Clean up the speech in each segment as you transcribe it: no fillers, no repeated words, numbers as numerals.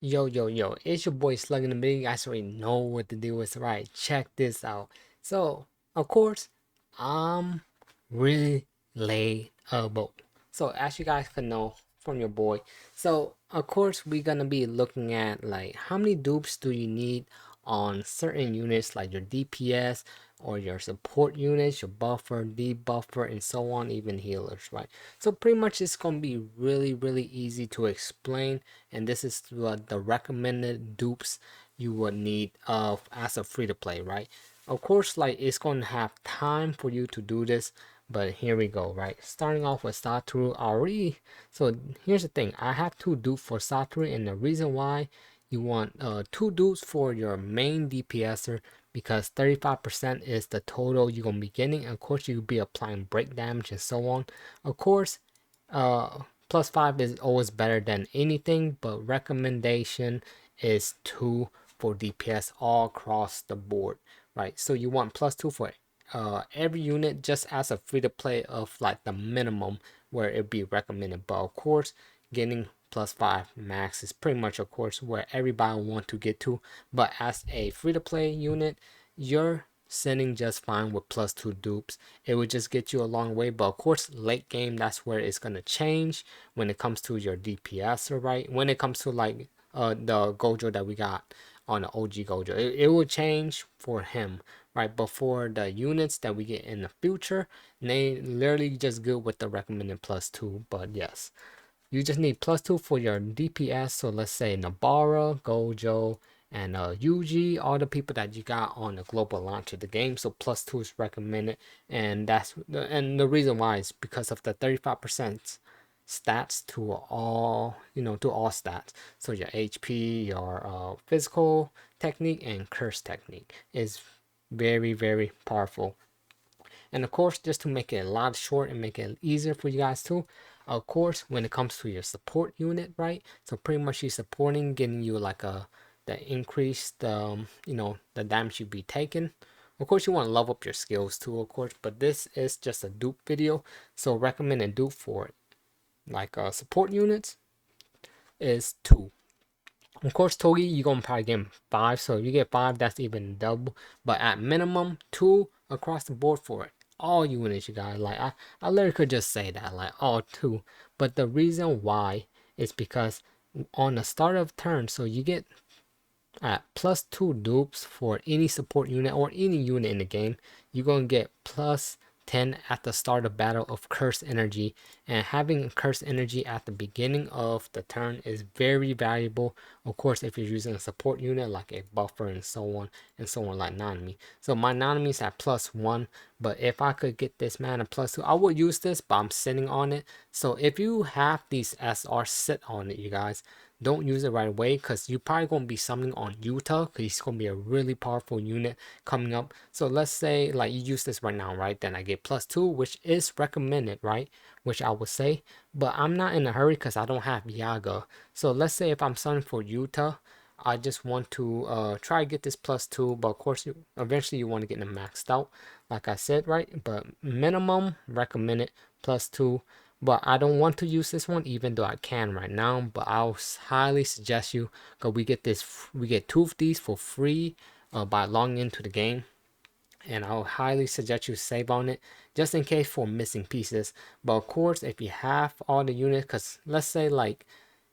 Yo, it's your boy Slug in the Middle. You guys already know what to do is right. Check this out. So, of course, I'm really relatable. So, as you guys can know from your boy, so of course, we're gonna be looking at like how many dupes do you need on certain units like your DPS or your support units, your buffer, debuffer, and so on, even healers, right? So pretty much it's gonna be really easy to explain, and this is what the recommended dupes you would need as a free to play, right? Of course, like it's gonna have time for you to do this, but here we go, right? Starting off with Satoru already. So here's the thing, I have two dupes for Satoru, and the reason why you want two dupes for your main DPSer, because 35% is the total you're gonna be getting. Of course, you'll be applying break damage and so on. Of course, plus 5 is always better than anything, but recommendation is 2 for DPS all across the board, right? So you want plus 2 for every unit, just as a free to play of like the minimum where it be recommended. But of course, getting plus 5 max is pretty much, of course, where everybody want to get to. But as a free to play unit, you're sitting just fine with plus 2 dupes. It would just get you a long way. But of course, late game, that's where it's gonna change when it comes to your DPS, right? When it comes to like the Gojo that we got on the OG Gojo, it will change for him, right? But for the units that we get in the future, they literally just good with the recommended plus 2. But yes, you just need plus 2 for your DPS. So let's say Nabara, Gojo, and Yuji, all the people that you got on the global launch of the game. So plus 2 is recommended, and the reason why is because of the 35% stats to all, to all stats. So your HP, your physical technique, and curse technique is very powerful. And of course, just to make it a lot short and make it easier for you guys too, of course, when it comes to your support unit, right? So pretty much she's supporting, getting you like the increased, the damage you be taking. Of course, you want to level up your skills too, of course, but this is just a dupe video. So recommend a dupe for it. Like support units is 2. Of course, Togi, you're gonna probably get 5. So if you get 5, that's even double. But at minimum, 2 across the board for it. All units, you guys. Like I literally could just say that, like all 2. But the reason why is because on the start of turn, so you get at plus 2 dupes for any support unit or any unit in the game, you're gonna get plus 10 at the start of battle of curse energy, and having curse energy at the beginning of the turn is very valuable, of course, if you're using a support unit like a buffer and so on like Nanami. So my Nanami is at plus 1, but if I could get this man at plus 2, I would use this, but I'm sitting on it. So if you have these SR sit on it, you guys, don't use it right away, because you're probably going to be summoning on Utah, because he's going to be a really powerful unit coming up. So let's say like you use this right now, right? Then I get plus 2, which is recommended, right? Which I would say, but I'm not in a hurry because I don't have Yaga. So let's say if I'm summoning for Utah, I just want to try to get this plus 2, but of course eventually you want to get them maxed out, like I said, right? But minimum recommended plus 2. But I don't want to use this one, even though I can right now. But I'll highly suggest you, because we get 2 of these for free by logging into the game. And I'll highly suggest you save on it, just in case for missing pieces. But of course, if you have all the units, because let's say like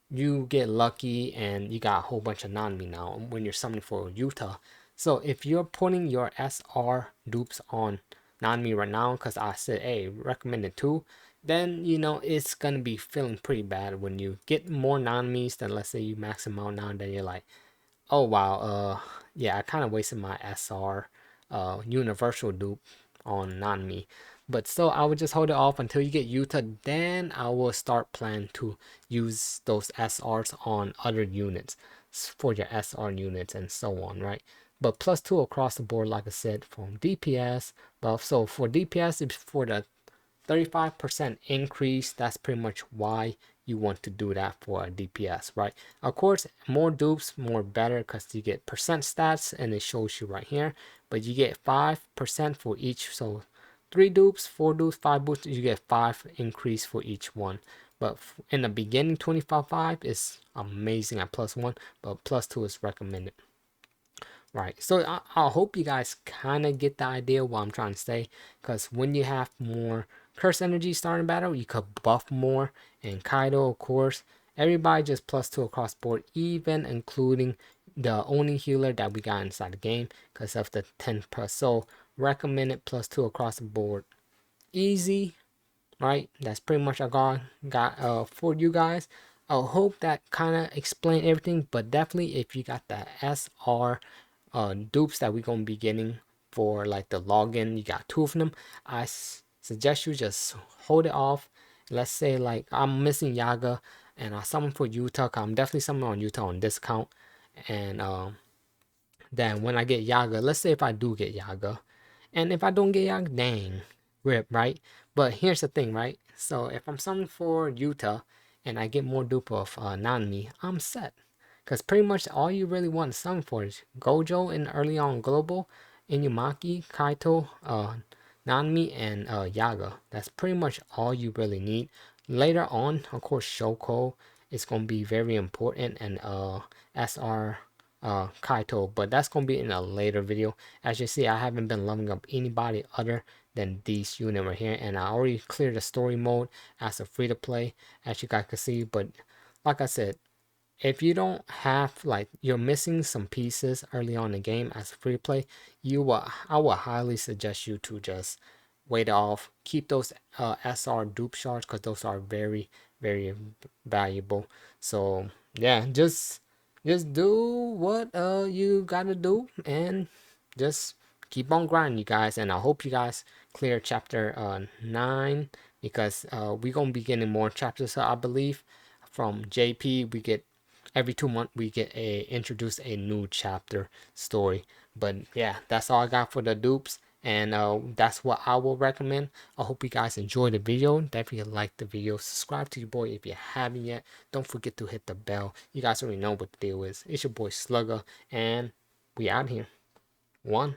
you get lucky and you got a whole bunch of Nanami now when you're summoning for Utah. So if you're putting your SR dupes on Nanami right now, because I said, hey, recommended 2, then it's gonna be feeling pretty bad when you get more Nanamis than, let's say, you max them out now, then you're like, oh wow, yeah, I kind of wasted my SR universal dupe on Nanami. But still, I would just hold it off until you get Utah. Then I will start planning to use those SRs on other units for your SR units and so on, right? But plus 2 across the board, like I said, from DPS. But so for DPS, it's for the 35% increase. That's pretty much why you want to do that for a DPS, right? Of course, more dupes, more better, because you get percent stats and it shows you right here. But you get 5% for each. So 3 dupes, 4 dupes, 5 dupes, you get 5 increase for each one. But in the beginning, 25.5 is amazing at +1, but +2 is recommended. Right, so I hope you guys kind of get the idea what I'm trying to say, because when you have more curse energy starting battle, you could buff more, and Kaido, of course, everybody just +2 across board, even including the only healer that we got inside the game because of the 10 plus. So recommended +2 across the board. Easy, right? That's pretty much I got for you guys. I hope that kind of explained everything, but definitely if you got the SR dupes that we're gonna be getting for like the login, you got 2 of them. I suggest you just hold it off. Let's say like I'm missing Yaga and I summon for Utah. I'm definitely summoning on Utah on discount, and then when I get Yaga, let's say if I do get Yaga, and if I don't get Yaga, dang, rip, right? But here's the thing, right? So if I'm summoning for Utah and I get more dupe of Nanami, I'm set. Because pretty much all you really want to summon for is Gojo in early on global, Inumaki, Kaito, Nanami, and Yaga. That's pretty much all you really need. Later on, of course, Shoko is going to be very important, and SR Kaito, but that's going to be in a later video. As you see, I haven't been leveling up anybody other than these units right here, and I already cleared the story mode as a free to play, as you guys can see. But like I said, if you don't have, like, you're missing some pieces early on in the game as a free to play, I would highly suggest you to just wait off, keep those SR dupe shards, because those are very, very valuable. So yeah, just do what you gotta do, and just keep on grinding, you guys. And I hope you guys clear chapter 9, because we're gonna be getting more chapters, I believe. From JP, we get every 2 months we get a introduce a new chapter story. But yeah, that's all I got for the dupes, and that's what I will recommend. I hope you guys enjoyed the video. Definitely like the video, subscribe to your boy if you haven't yet. Don't forget to hit the bell. You guys already know what the deal is. It's your boy Slugger, and we out here. One.